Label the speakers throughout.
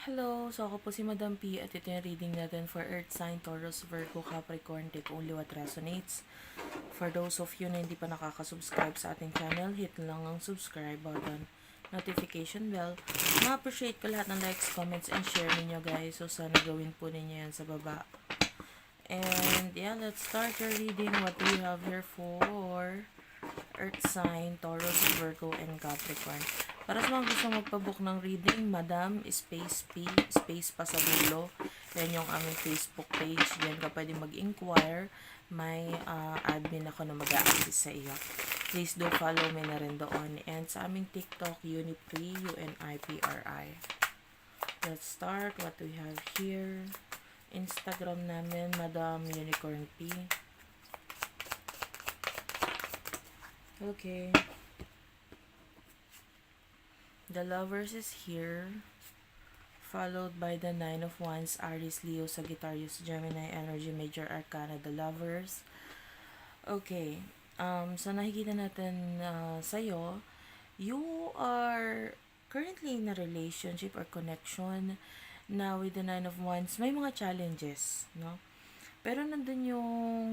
Speaker 1: Hello! So ako po si Madam P at ito yung reading natin for Earth Sign, Taurus, Virgo, Capricorn. Take only what resonates. For those of you na hindi pa nakaka-subscribe sa ating channel, hit lang ang subscribe button, notification bell. Ma-appreciate ko lahat ng likes, comments, and share ninyo guys. So sana gawin po ninyo yan sa baba. And yeah, let's start your reading. What do we have here for Earth Sign, Taurus, Virgo, and Capricorn? Para sa mga gusto magpabook ng reading, Madam, space P, space pa sa dulo. Yan yung aming Facebook page. Yan ka pwede mag-inquire. May admin ako na mag-a-assist sa iyo. Please do follow me na rin doon. And sa aming TikTok, Unipri, UNIPRI. Let's start. What do we have here? Instagram namin, Madam Unicorn P. Okay. The Lovers is here, followed by the Nine of Wands, Aries, Leo, Sagittarius, Gemini, Energy, Major Arcana, the Lovers. Okay, so nakikita natin sa'yo, you are currently in a relationship or connection na with the Nine of Wands. May mga challenges, no? Pero nandun yung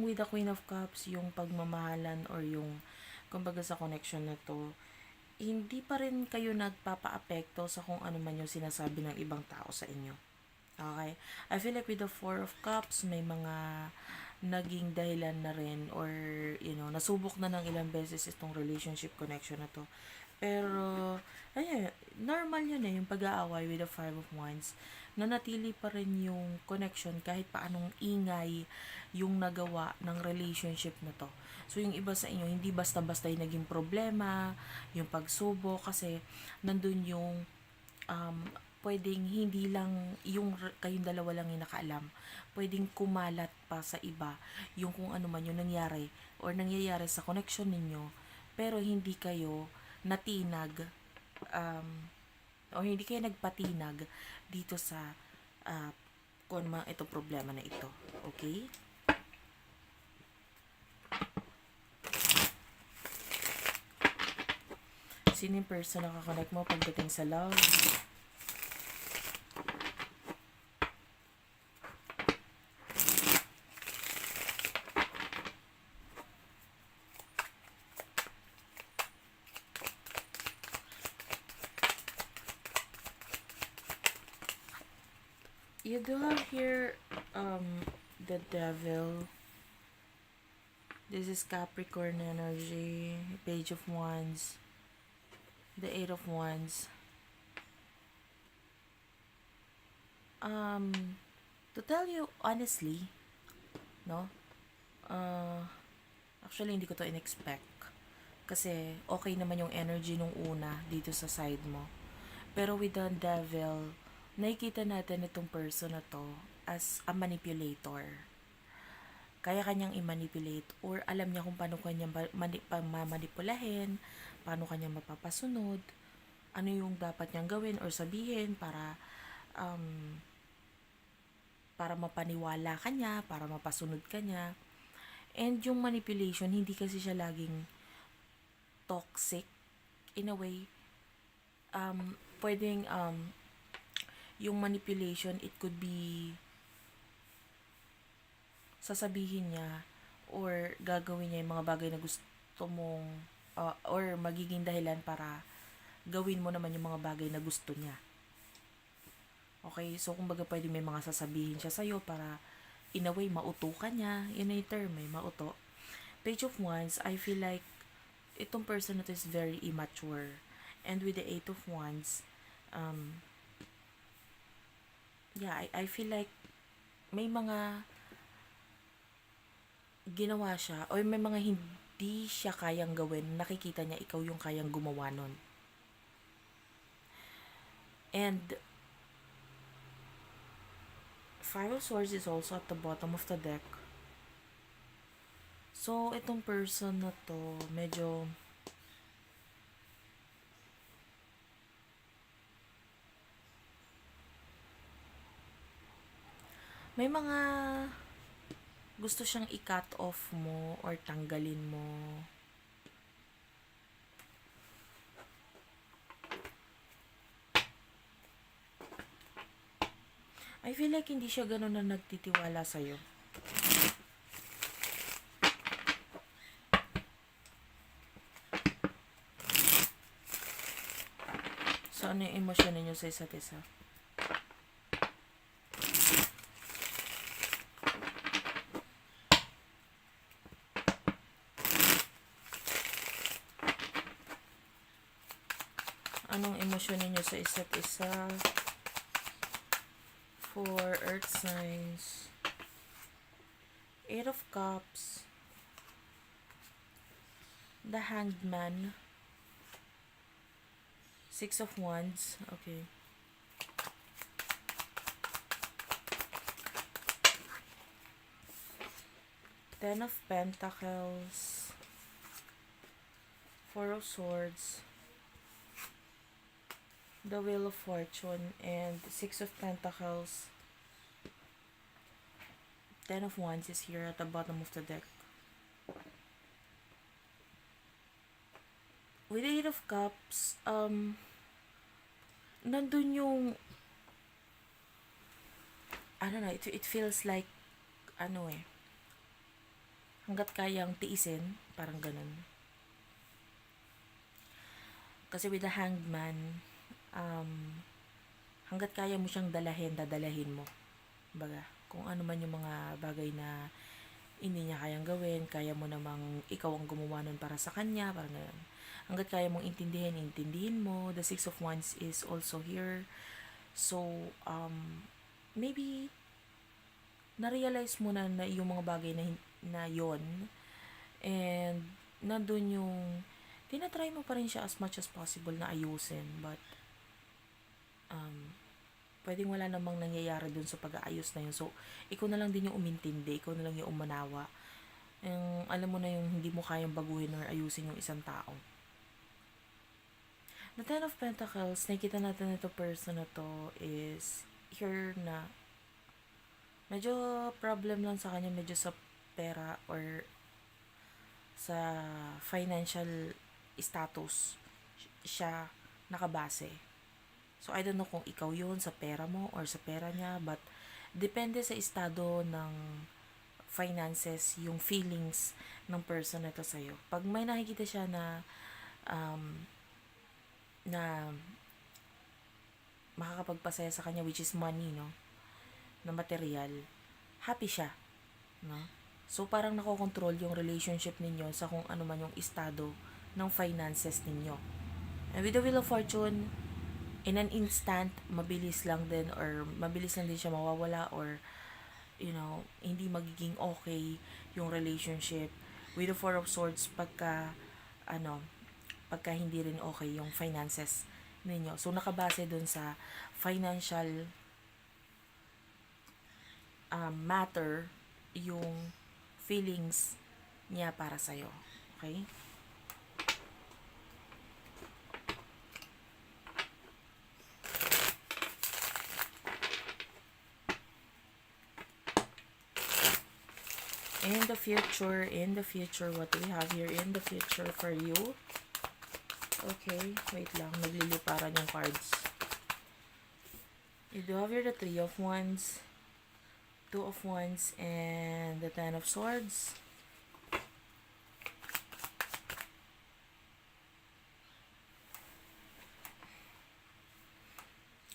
Speaker 1: with the Queen of Cups, yung pagmamahalan or yung, kumbaga sa connection na to, hindi pa rin kayo nagpapa-apekto sa kung ano man yung sinasabi ng ibang tao sa inyo. Okay? I feel like with the Four of Cups, may mga naging dahilan na rin or, nasubok na ng ilang beses itong relationship connection na to. Pero, ayun, normal yun yung pag-aaway with the Five of Wands. Nanatili pa rin yung connection kahit paanong ingay yung nagawa ng relationship na to. So, yung iba sa inyo, hindi basta-basta yung naging problema, yung pagsubok, kasi nandun yung pwedeng hindi lang yung kayong dalawa lang yung nakaalam. Pwedeng kumalat pa sa iba yung kung ano man yung nangyari or nangyayari sa connection ninyo, pero hindi kayo natinag o hindi kayo nagpatinag dito sa kung ano itong problema na ito. Okay? Sino yung person na kakonect mo pagdating sa love? You do have here the Devil. This is Capricorn energy, Page of Wands, the Eight of Wands. To tell you honestly, no? Actually, hindi ko to in-expect. Kasi okay naman yung energy nung una dito sa side mo. Pero with the Devil, nakikita natin itong person na to as a manipulator. Kaya kanyang i-manipulate or alam niya kung paano kanya mamanipulahin, paano kanya mapapasunod, ano yung dapat niyang gawin or sabihin para mapaniwala ka niya, para mapasunod ka niya. And yung manipulation, hindi kasi siya laging toxic in a way. Pwedeng yung manipulation, it could be sasabihin niya or gagawin niya yung mga bagay na gusto mong or magiging dahilan para gawin mo naman yung mga bagay na gusto niya. Okay, so kumbaga pwede may mga sasabihin siya sa'yo para in a way mauto ka niya. Yun na yung term, mauto. Page of Wands, I feel like itong person na to is very immature. And with the Eight of Wands, I feel like may mga ginawa siya o may mga hindi siya kayang gawin, nakikita niya ikaw yung kayang gumawa nun. And Five of Swords is also at the bottom of the deck. So, itong person na to, medyo may mga gusto siyang i-cut off mo or tanggalin mo. I feel like hindi siya ganun na nagtitiwala sa'yo. So, ano yung emosyon ninyo sa isa't isa? Anong emosyon ninyo sa isa't isa? For Earth signs. 8 of Cups. The Hanged Man. 6 of Wands. Okay. Ten of Pentacles. 4 of Swords. The Wheel of Fortune. And 6 of Pentacles. 10 of Wands is here at the bottom of the deck. With the 8 of Cups, nandun yung, I don't know, it feels like, hanggat kayang tiisin, parang ganun. Kasi with the Hanged Man, hanggat kaya mo siyang dadalahin mo. Baga, kung ano man yung mga bagay na hindi niya kayang gawin, kaya mo namang ikaw ang gumawa nun para sa kanya, parang ganun. Hanggat kaya mong intindihin mo. The 6 of Wands is also here. So, maybe, na-realize mo na yung mga bagay na yon, and nandun yung tinatry mo pa rin siya as much as possible na ayusin, but pwedeng wala namang nangyayari dun sa pag-aayos na yun. So, ikaw na lang din yung umintindi, ikaw na lang yung umanawa. Yung, alam mo na yung hindi mo kayang baguhin or ayusin yung isang tao. The Ten of Pentacles, nakikita natin na ito person na to is here na medyo problem lang sa kanya, medyo sa pera or sa financial status siya nakabase. So, I don't know kung ikaw yun sa pera mo or sa pera niya, but depende sa estado ng finances, yung feelings ng person na ito sa'yo. Pag may nakikita siya na makakapagpasaya sa kanya, which is money, no? Na material, happy siya, no? So, parang nakokontrol yung relationship ninyo sa kung ano man yung estado ng finances ninyo. And with the Wheel of Fortune, in an instant, mabilis lang din siya mawawala or, hindi magiging okay yung relationship. With the Four of Swords, pagka hindi rin okay yung finances ninyo. So, nakabase dun sa financial matter yung feelings niya para sa'yo. Okay? In the future, what do we have here in the future for you? Okay, wait lang, nagliliparan yung cards. You do have here the 3 of Wands, 2 of Wands, and the 10 of Swords.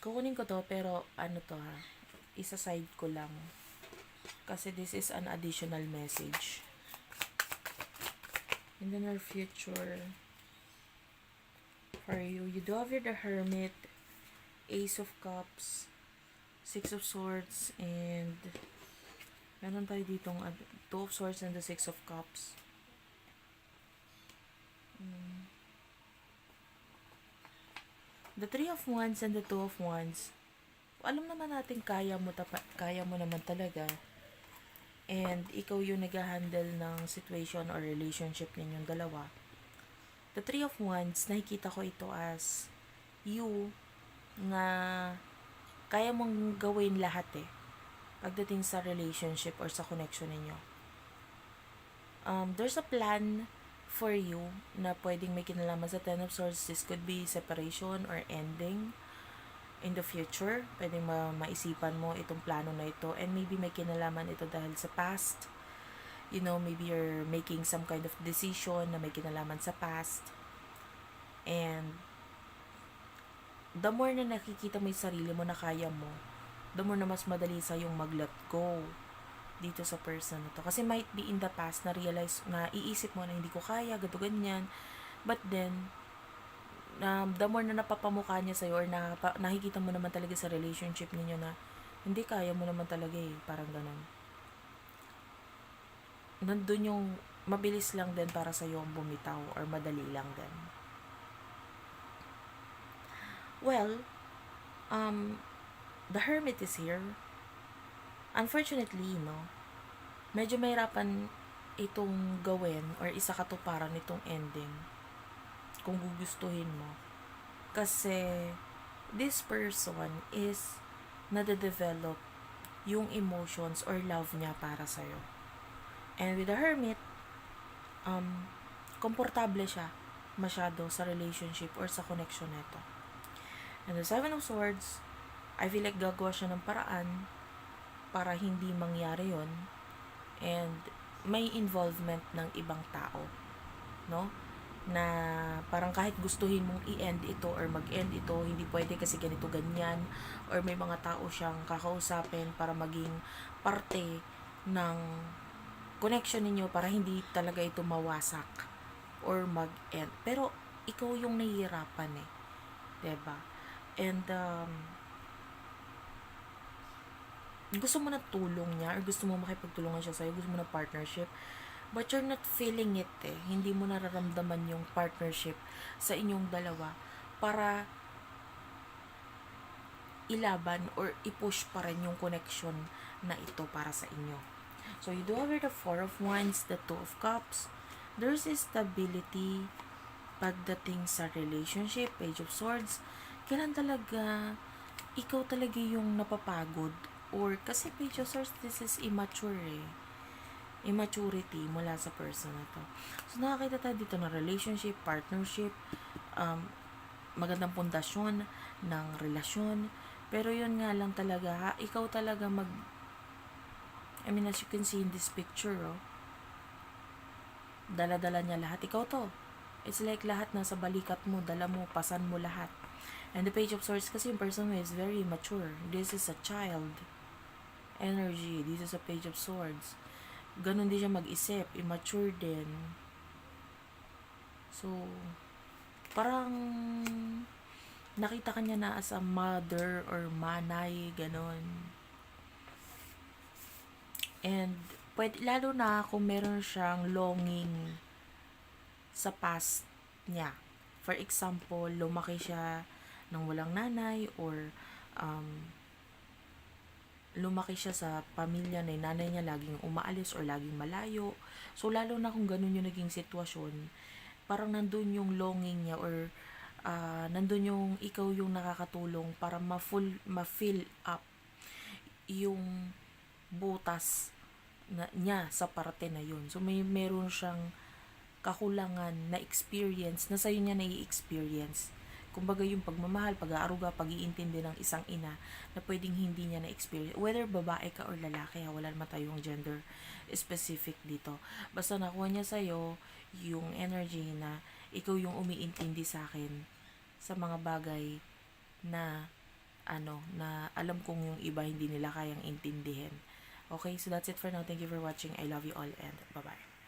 Speaker 1: Kukunin ko to, pero isa-side ko lang. Kasi this is an additional message. In the near future, for you, you do have here the Hermit, Ace of Cups, 6 of Swords, and meron tayo ditong 2 of Swords and the 6 of Cups. The 3 of Wands and the 2 of Wands, alam naman natin kaya mo naman talaga. And ikaw yung nag-handle ng situation or relationship ninyong dalawa. The 3 of Wands, nakikita ko ito as you na kaya mong gawin lahat pagdating sa relationship or sa connection ninyo. There's a plan for you na pwedeng may kinalaman sa 10 of Swords. This could be separation or ending. in the future. Pwedeng maisipan mo itong plano na ito, and maybe may kinalaman ito dahil sa past. You know, maybe you're making some kind of decision na may kinalaman sa past. And the more na nakikita mo yung sarili mo na kaya mo, the more na mas madali sa yung mag-let go dito sa person na to. Kasi might be in the past na realize, na iisip mo na hindi ko kaya, gato ganyan. But then, the more na napapamukha niya sa'yo, or nakikita mo naman talaga sa relationship ninyo na hindi, kaya mo naman talaga eh, parang ganun. Nandun yung mabilis lang din para sa'yo ang bumitaw, or madali lang din. Well, the Hermit is here. Unfortunately, no, medyo mahirapan itong gawin or isakatuparan itong ending kung gugustuhin mo. Kasi this person is nade-develop yung emotions or love niya para sa'yo. And with the Hermit, komportable siya masyado sa relationship or sa connection nito. And the Seven of Swords, I feel like gagawa siya ng paraan para hindi mangyari yon, and may involvement ng ibang tao, no? Na parang kahit gustuhin mong i-end ito or mag-end ito, hindi pwede kasi ganito ganyan, or may mga tao siyang kakausapin para maging parte ng connection ninyo para hindi talaga ito mawasak or mag-end. Pero ikaw yung nahihirapan eh, 'di ba? And gusto mo na tulong niya, or gusto mo makipagtulungan siya sa'yo, gusto mo na partnership, but you're not feeling it eh. Hindi mo nararamdaman yung partnership sa inyong dalawa para ilaban or i-push pa rin yung connection na ito para sa inyo. So, you do have the Four of Wands, the Two of Cups. There's a stability pagdating sa relationship, Page of Swords. Kailan talaga ikaw talaga yung napapagod, or kasi Page of Swords, this is immature eh. Immaturity mula sa person na to. So, nakakita tayo dito ng relationship, partnership, magandang pundasyon ng relasyon. Pero yun nga lang talaga, ikaw talaga as you can see in this picture, dala-dala niya lahat. Ikaw to. It's like lahat nasa balikat mo, dala mo, pasan mo lahat. And the Page of Swords kasi yung person mo is very mature. This is a child energy. This is a Page of Swords. Ganun din siya mag-isip. Immature din. So, parang nakita ka niya na as a mother or manay, ganun. And pwede, lalo na kung meron siyang longing sa past niya. For example, lumaki siya ng walang nanay, or lumaki siya sa pamilya na yung nanay niya laging umaalis or laging malayo. So, lalo na kung ganun yung naging sitwasyon, parang nandun yung longing niya, or nandun yung ikaw yung nakakatulong para ma-fill up yung butas niya sa parte na yun. So, meron siyang kakulangan na experience na sa'yo niya na-i-experience. Kumbaga yung pagmamahal, pag-aaruga, pag-iintindi ng isang ina na pwedeng hindi niya na-experience. Whether babae ka or lalaki, wala naman tayong gender specific dito. Basta nakuha niya sa'yo yung energy na ikaw yung umiintindi sa akin sa mga bagay na na alam kong yung iba hindi nila kayang intindihin. Okay, so that's it for now. Thank you for watching. I love you all, and bye-bye.